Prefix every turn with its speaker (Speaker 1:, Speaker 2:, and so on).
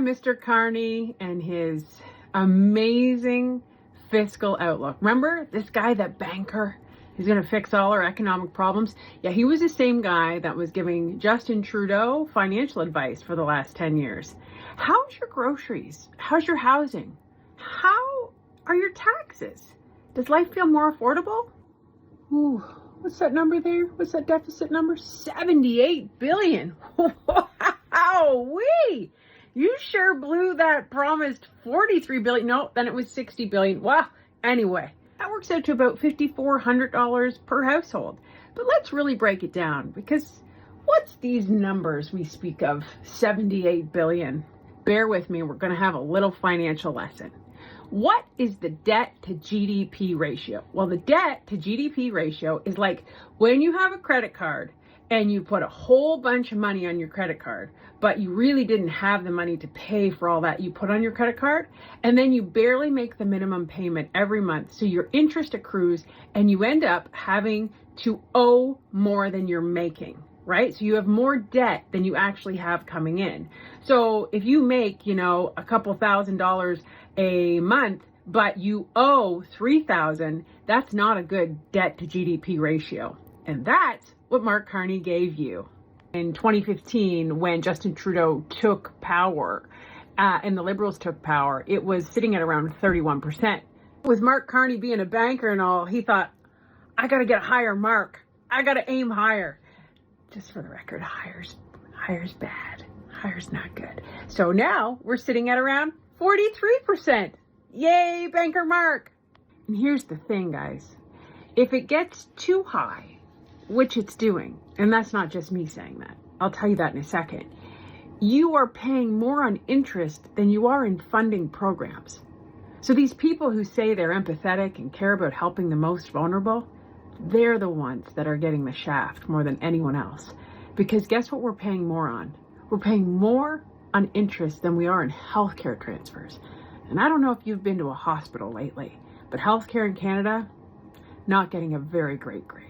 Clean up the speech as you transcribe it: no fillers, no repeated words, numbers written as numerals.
Speaker 1: Mr. Carney and his amazing fiscal outlook. Remember this guy, that banker? He's going to fix all our economic problems. Yeah, he was the same guy that was giving Justin Trudeau financial advice for the last 10 years. How's your groceries? How's your housing? How are your taxes? Does life feel more affordable? Ooh, what's that number there? What's that deficit number? 78 billion. Wow-wee! You sure blew that promised 43 billion. No, then it was 60 billion. Wow. Anyway, that works out to about $5,400 per household. But let's really break it down, because what's these numbers we speak of? 78 billion. Bear with me, we're going to have a little financial lesson. What is the debt to GDP ratio? Well, the debt to GDP ratio is like when you have a credit card and you put a whole bunch of money on your credit card, but you really didn't have the money to pay for all that you put on your credit card, and then you barely make the minimum payment every month, so your interest accrues and you end up having to owe more than you're making, right? So you have more debt than you actually have coming in. So if you make, a couple $1,000s a month, but you owe $3,000, that's not a good debt to GDP ratio. And that's what Mark Carney gave you. In 2015, when Justin Trudeau took power and the Liberals took power, it was sitting at around 31%. With Mark Carney being a banker and all, he thought, I got to get a higher mark. I got to aim higher. Just for the record, higher's bad. Higher's not good. So now we're sitting at around 43%. Yay, Banker Mark. And here's the thing, guys. If it gets too high, which it's doing, and that's not just me saying that, I'll tell you that in a second, you are paying more on interest than you are in funding programs. So these people who say they're empathetic and care about helping the most vulnerable, they're the ones that are getting the shaft more than anyone else. Because guess what we're paying more on? We're paying more on interest than we are in healthcare transfers. And I don't know if you've been to a hospital lately, but healthcare in Canada, not getting a very great grade.